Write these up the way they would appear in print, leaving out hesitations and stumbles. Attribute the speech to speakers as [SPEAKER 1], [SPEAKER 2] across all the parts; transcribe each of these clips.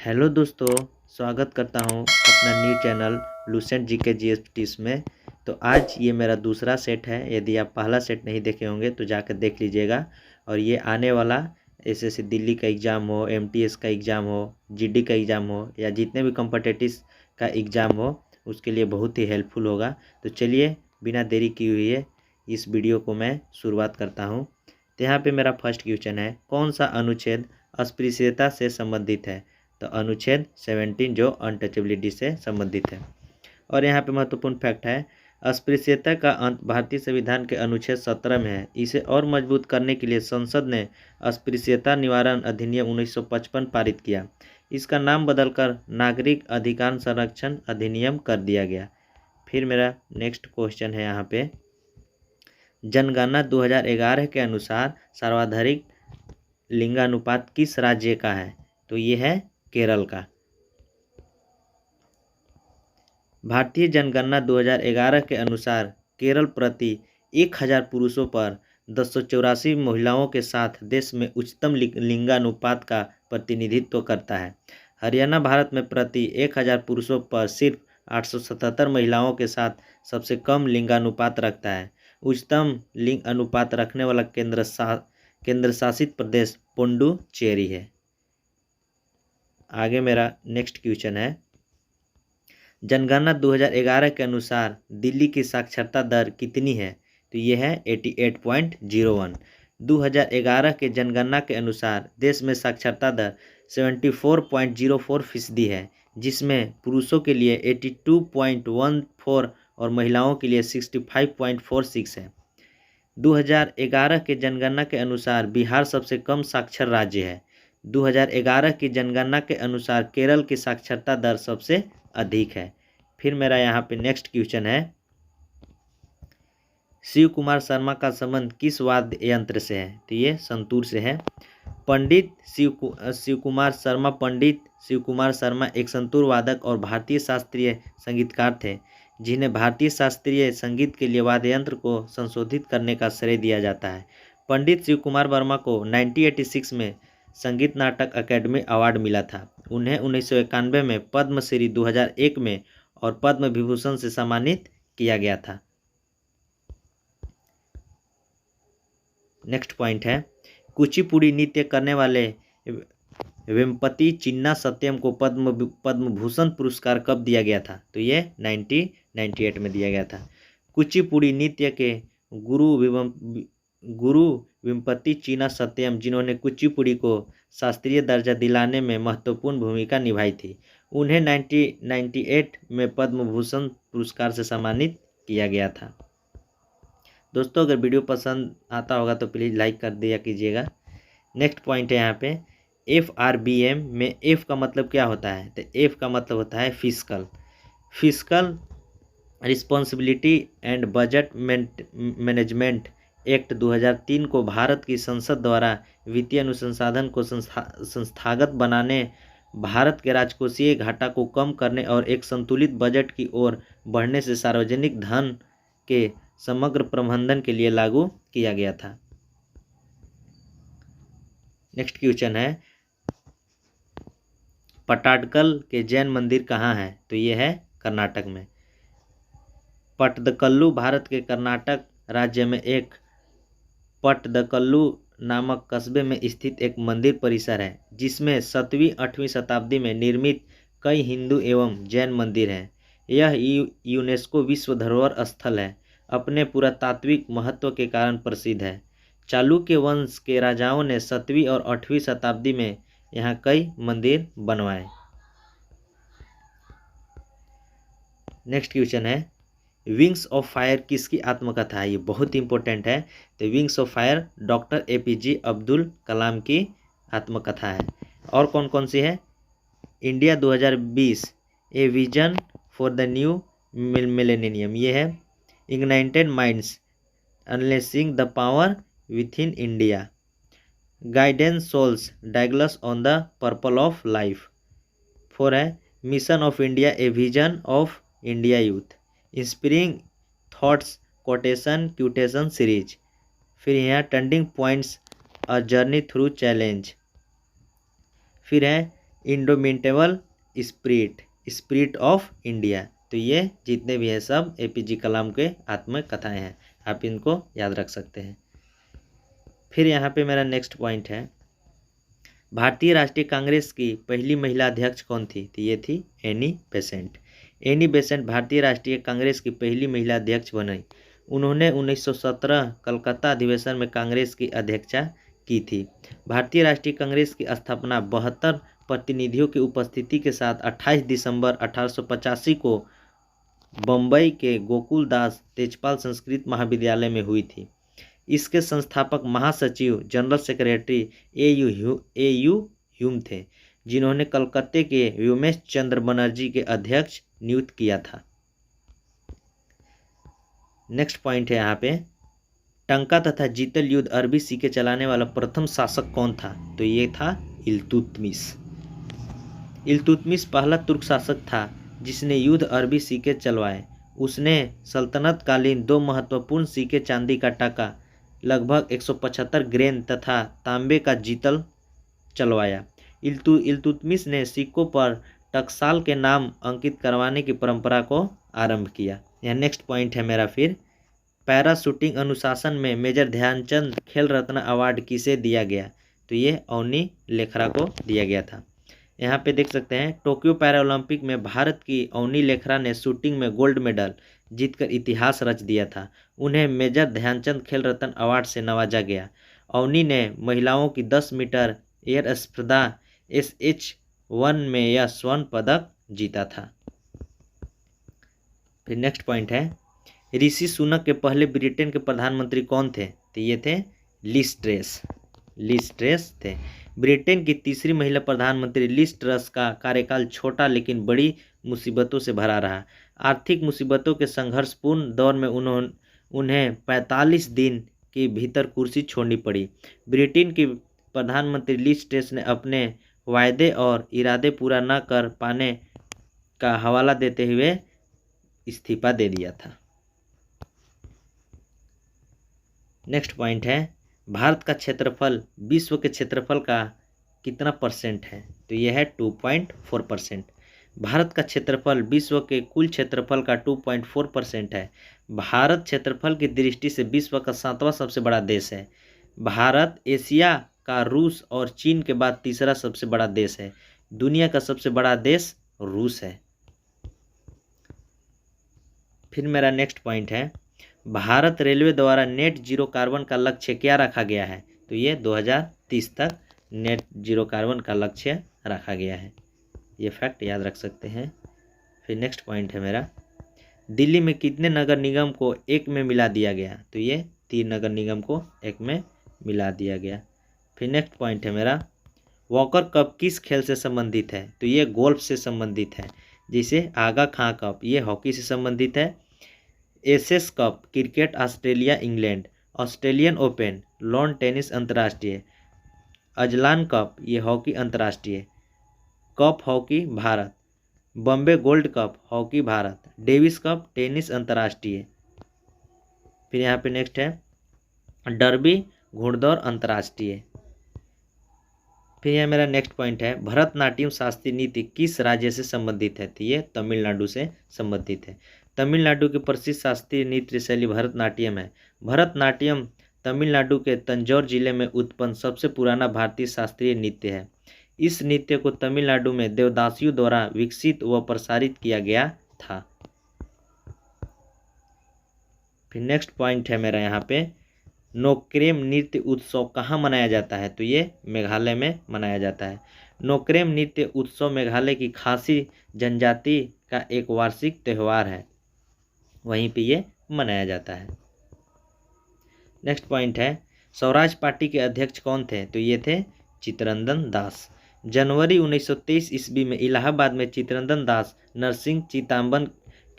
[SPEAKER 1] Hello दोस्तों, स्वागत करता हूं अपना न्यू चैनल लूसेंट जीके जीएसटीज में। तो आज ये मेरा दूसरा सेट है। यदि आप पहला सेट नहीं देखे होंगे तो जाकर देख लीजिएगा। और ये आने वाला एसएससी दिल्ली का एग्ज़ाम हो, एमटीएस का एग्ज़ाम हो, जीडी का एग्ज़ाम हो या जितने भी कॉम्पिटिटिव का एग्ज़ाम हो उसके लिए बहुत ही हेल्पफुल होगा। तो चलिए बिना देरी की हुई है इस वीडियो को मैं शुरुआत करता हूँ। तो यहाँ पे मेरा फर्स्ट क्वेश्चन है, कौन सा अनुच्छेद अस्पृश्यता से संबंधित है? तो अनुच्छेद 17 जो अनटचेबिलिटी से संबंधित है। और यहाँ पे महत्वपूर्ण फैक्ट है, अस्पृश्यता का अंत भारतीय संविधान के अनुच्छेद 17 में है। इसे और मजबूत करने के लिए संसद ने अस्पृश्यता निवारण अधिनियम 1955 पारित किया। इसका नाम बदलकर नागरिक अधिकार संरक्षण अधिनियम कर दिया गया। फिर मेरा नेक्स्ट क्वेश्चन है यहाँ पे, जनगणना 2011 के अनुसार सर्वाधिक लिंगानुपात किस राज्य का है? तो ये है केरल का। भारतीय जनगणना 2011 के अनुसार केरल प्रति 1000 पुरुषों पर 284 महिलाओं के साथ देश में उच्चतम लिंगानुपात का प्रतिनिधित्व करता है। हरियाणा भारत में प्रति 1000 पुरुषों पर सिर्फ 877 महिलाओं के साथ सबसे कम लिंगानुपात रखता है। उच्चतम लिंग अनुपात रखने वाला केंद्र शासित प्रदेश पुडुचेरी है। आगे मेरा नेक्स्ट क्वेश्चन है, जनगणना 2011 के अनुसार दिल्ली की साक्षरता दर कितनी है? तो ये है 88.01। 2011 के जनगणना के अनुसार देश में साक्षरता दर 74.04% है, जिसमें पुरुषों के लिए 82.14 और महिलाओं के लिए 65.46 है। 2011 के जनगणना के अनुसार बिहार सबसे कम साक्षर राज्य है। 2011 की जनगणना के अनुसार केरल की साक्षरता दर सबसे अधिक है। फिर मेरा यहाँ पे नेक्स्ट क्वेश्चन है, शिव कुमार शर्मा का संबंध किस वाद्य यंत्र से है? तो ये संतूर से है। पंडित शिव कुमार शर्मा एक संतूर वादक और भारतीय शास्त्रीय संगीतकार थे, जिन्हें भारतीय शास्त्रीय संगीत के लिए वाद्य यंत्र को संशोधित करने का श्रेय दिया जाता है। पंडित शिव कुमार वर्मा को 1986 में संगीत नाटक अकेडमी अवार्ड मिला था। उन्हें 1991 में पद्मश्री, 2001 में और पद्म विभूषण से सम्मानित किया गया था। नेक्स्ट पॉइंट है, कुचिपुड़ी नृत्य करने वाले वेम्पति चिन्ना सत्यम को पद्म भूषण पुरस्कार कब दिया गया था? तो ये 1998 में दिया गया था। कुचिपुड़ी नृत्य के गुरु वेम्पति चिन्ना सत्यम, जिन्होंने कुचिपुड़ी को शास्त्रीय दर्जा दिलाने में महत्वपूर्ण भूमिका निभाई थी, उन्हें 1998 में पद्म भूषण पुरस्कार से सम्मानित किया गया था। दोस्तों, अगर वीडियो पसंद आता होगा तो प्लीज़ लाइक कर दिया कीजिएगा। नेक्स्ट पॉइंट है यहाँ पे, FRBM में F का मतलब क्या होता है? तो F का मतलब होता है fiscal responsibility and budget management act 2003 को भारत की संसद द्वारा वित्तीय अनुसंधान को संस्थागत बनाने, भारत के राजकोषीय घाटा को कम करने और एक संतुलित बजट की ओर बढ़ने से सार्वजनिक धन के समग्र प्रबंधन के लिए लागू किया गया था। नेक्स्ट क्वेश्चन है, पट्टाडकल के जैन मंदिर कहाँ है? तो ये है कर्नाटक में। पट्टदकल्लु भारत के कर्नाटक राज्य में एक पट्टदकल्लु नामक कस्बे में स्थित एक मंदिर परिसर है, जिसमें 7वीं-8वीं शताब्दी में निर्मित कई हिंदू एवं जैन मंदिर हैं। यह यूनेस्को विश्व धरोहर स्थल है, अपने पुरातात्विक महत्व के कारण प्रसिद्ध है। चालुक्य वंश के राजाओं ने 7वीं और 8वीं शताब्दी में यहाँ कई मंदिर बनवाए। नेक्स्ट क्वेश्चन है, विंग्स ऑफ फायर किसकी आत्मकथा है? ये बहुत इंपॉर्टेंट है। तो wings of fire doctor APJ Abdul Kalam की आत्मकथा है। और कौन कौन सी है? India 2020 a vision for the new millennium, ये है। Ignited minds unleashing the power within India, guidance souls dialogues on the purpose of life. 4 है mission of India a vision of India youth, inspiring thoughts quotation series. फिर यहाँ turning points a journey through challenge. फिर है indomitable spirit, spirit of India. तो ये जितने भी हैं सब APJ कलाम के आत्मकथाएं हैं, आप इनको याद रख सकते हैं। फिर यहाँ पे मेरा नेक्स्ट पॉइंट है, भारतीय राष्ट्रीय कांग्रेस की पहली महिला अध्यक्ष कौन थी? तो ये थी एनी बेसेंट। एनी बेसेंट भारतीय राष्ट्रीय कांग्रेस की पहली महिला अध्यक्ष बनी। उन्होंने 1917 कलकत्ता अधिवेशन में कांग्रेस की अध्यक्षता की थी। भारतीय राष्ट्रीय कांग्रेस की स्थापना 72 प्रतिनिधियों की उपस्थिति के साथ 28 दिसंबर 1885 को बम्बई के गोकुल दास तेजपाल संस्कृत महाविद्यालय में हुई थी। इसके संस्थापक महासचिव जनरल सेक्रेटरी AU ह्यूम थे, जिन्होंने कलकत्ते के व्योमेश चंद्र बनर्जी के अध्यक्ष नियुक्त किया था। नेक्स्ट पॉइंट है यहाँ पे, टंका तथा जीतल युद्ध अरबी सिक्के चलाने वाला प्रथम शासक कौन था? तो ये था इल्तुतमिश। इल्तुतमिश पहला तुर्क शासक था जिसने युद्ध अरबी सिक्के चलवाए। उसने सल्तनतकालीन 2 महत्वपूर्ण सिक्के चांदी का टका लगभग 175 ग्रेन तथा तांबे का जीतल चलवाया। इल्तुतमिश ने सिक्कों पर टकसाल के नाम अंकित करवाने की परंपरा को आरंभ किया। यह नेक्स्ट पॉइंट है मेरा। फिर पैरा शूटिंग अनुशासन में मेजर ध्यानचंद खेल रत्न अवार्ड किसे दिया गया? तो ये अवनी लेखरा को दिया गया था। यहाँ पे देख सकते हैं, टोक्यो पैरा ओलंपिक में भारत की अवनी लेखरा ने शूटिंग में गोल्ड मेडल जीतकर इतिहास रच दिया था। उन्हें मेजर ध्यानचंद खेल रत्न अवार्ड से नवाजा गया। अवनी ने महिलाओं की 10 मीटर एयर स्पर्धा SH1 में यह स्वर्ण पदक जीता था। फिर नेक्स्ट पॉइंट है, ऋषि सुनक के पहले ब्रिटेन के प्रधानमंत्री कौन थे? तो ये थे लिज ट्रस थे। ब्रिटेन की तीसरी महिला प्रधानमंत्री लिज ट्रस का कार्यकाल छोटा लेकिन बड़ी मुसीबतों से भरा रहा। आर्थिक मुसीबतों के संघर्षपूर्ण दौर में उन्हें 45 दिन के भीतर कुर्सी छोड़नी पड़ी। ब्रिटेन की प्रधानमंत्री लिज ट्रस ने अपने वायदे और इरादे पूरा न कर पाने का हवाला देते हुए इस्तीफा दे दिया था। नेक्स्ट पॉइंट है, भारत का क्षेत्रफल विश्व के क्षेत्रफल का कितना परसेंट है? तो यह है 2.4%। भारत का क्षेत्रफल विश्व के कुल क्षेत्रफल का 2.4% है। भारत क्षेत्रफल की दृष्टि से विश्व का 7वां सबसे बड़ा देश है। भारत एशिया का रूस और चीन के बाद तीसरा सबसे बड़ा देश है। दुनिया का सबसे बड़ा देश रूस है। फिर मेरा नेक्स्ट पॉइंट है, भारत रेलवे द्वारा नेट जीरो कार्बन का लक्ष्य क्या रखा गया है? तो ये 2030 तक नेट जीरो कार्बन का लक्ष्य रखा गया है। ये फैक्ट याद रख सकते हैं। फिर नेक्स्ट पॉइंट है मेरा, दिल्ली में कितने नगर निगम को एक में मिला दिया गया? तो ये 3 नगर निगम को एक में मिला दिया गया। फिर नेक्स्ट पॉइंट है मेरा, वॉकर कप किस खेल से संबंधित है? तो ये गोल्फ से संबंधित है। जैसे आगा खां कप ये हॉकी से संबंधित है। Ashes cup cricket Australia England. Australian Open lawn tennis अंतर्राष्ट्रीय। अजलान कप ये हॉकी अंतर्राष्ट्रीय। Cup hockey Bharat. Bombay gold cup hockey Bharat. Davis cup tennis अंतर्राष्ट्रीय। फिर यहाँ पे नेक्स्ट है, डर्बी घुड़दौड़ अंतर्राष्ट्रीय। फिर यह मेरा नेक्स्ट पॉइंट है, भरतनाट्यम शास्त्रीय नृत्य किस राज्य से संबंधित है? तो ये तमिलनाडु से संबंधित है। तमिलनाडु की प्रसिद्ध शास्त्रीय नृत्य शैली भरतनाट्यम है। भरतनाट्यम तमिलनाडु के तंजौर जिले में उत्पन्न सबसे पुराना भारतीय शास्त्रीय नृत्य है। इस नृत्य को तमिलनाडु में देवदासियों द्वारा विकसित व प्रसारित किया गया था। फिर नेक्स्ट पॉइंट है मेरा यहाँ पे, नोक्रेम नृत्य उत्सव कहाँ मनाया जाता है? तो ये मेघालय में मनाया जाता है। नोक्रेम नृत्य उत्सव मेघालय की खासी जनजाति का एक वार्षिक त्यौहार है, वहीं पे ये मनाया जाता है। नेक्स्ट पॉइंट है, स्वराज पार्टी के अध्यक्ष कौन थे? तो ये थे चित्तरंजन दास। जनवरी 1923 ईस्वी में इलाहाबाद में चित्तरंजन दास, नरसिंह चित्ताम्बन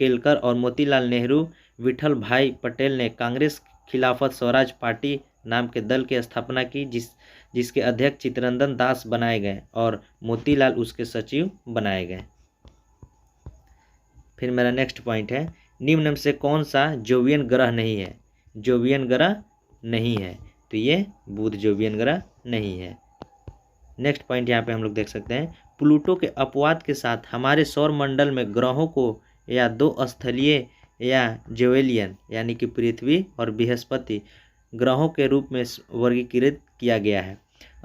[SPEAKER 1] केलकर और मोतीलाल नेहरू विठल भाई पटेल ने कांग्रेस खिलाफत स्वराज पार्टी नाम के दल की स्थापना की, जिसके अध्यक्ष चित्तरंजन दास बनाए गए और मोतीलाल उसके सचिव बनाए गए। फिर मेरा नेक्स्ट पॉइंट है, निम्न में से कौन सा जोवियन ग्रह नहीं है? जोवियन ग्रह नहीं है, तो ये बुध जोवियन ग्रह नहीं है। नेक्स्ट पॉइंट यहाँ पे हम लोग देख सकते हैं, प्लूटो के अपवाद के साथ हमारे सौर मंडल में ग्रहों को या दो स्थलीय या जोवेलियन यानी कि पृथ्वी और बृहस्पति ग्रहों के रूप में वर्गीकृत किया गया है।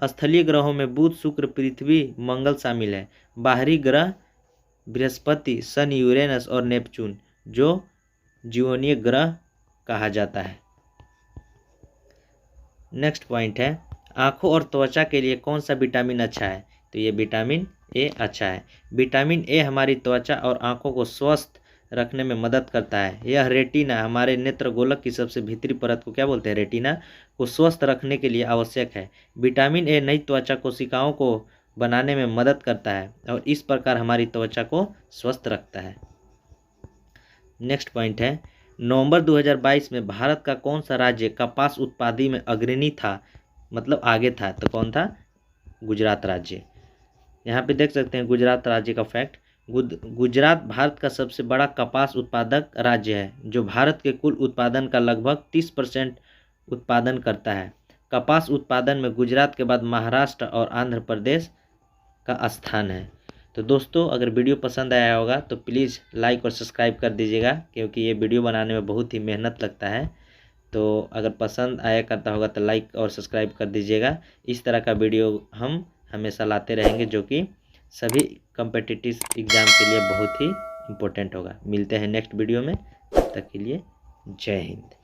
[SPEAKER 1] स्थलीय ग्रहों में बुध, शुक्र, पृथ्वी, मंगल शामिल है। बाहरी ग्रह बृहस्पति, शनि, यूरेनस और नेपच्यून जो जीवनीय ग्रह कहा जाता है। नेक्स्ट पॉइंट है, आँखों और त्वचा के लिए कौन सा विटामिन अच्छा है? तो ये विटामिन ए अच्छा है। विटामिन ए हमारी त्वचा और आँखों को स्वस्थ रखने में मदद करता है। यह रेटिना हमारे नेत्र गोलक की सबसे भीतरी परत को क्या बोलते हैं, रेटिना को स्वस्थ रखने के लिए आवश्यक है। विटामिन ए नई त्वचा कोशिकाओं को बनाने में मदद करता है और इस प्रकार हमारी त्वचा को स्वस्थ रखता है। नेक्स्ट पॉइंट है, नवंबर 2022 में भारत का कौन सा राज्य कपास उत्पादन में अग्रणी था, मतलब आगे था? तो कौन था? गुजरात राज्य। यहाँ पे देख सकते हैं गुजरात राज्य का फैक्ट। गुजरात भारत का सबसे बड़ा कपास उत्पादक राज्य है जो भारत के कुल उत्पादन का लगभग 30% उत्पादन करता है। कपास उत्पादन में गुजरात के बाद महाराष्ट्र और आंध्र प्रदेश का स्थान है। तो दोस्तों, अगर वीडियो पसंद आया होगा तो प्लीज़ लाइक और सब्सक्राइब कर दीजिएगा, क्योंकि ये वीडियो बनाने में बहुत ही मेहनत लगता है। तो अगर पसंद आया करता होगा तो लाइक और सब्सक्राइब कर दीजिएगा। इस तरह का वीडियो हम हमेशा लाते रहेंगे जो कि सभी कॉम्पिटिटिव एग्ज़ाम के लिए बहुत ही इम्पोर्टेंट होगा। मिलते हैं नेक्स्ट वीडियो में, तब तक के लिए जय हिंद।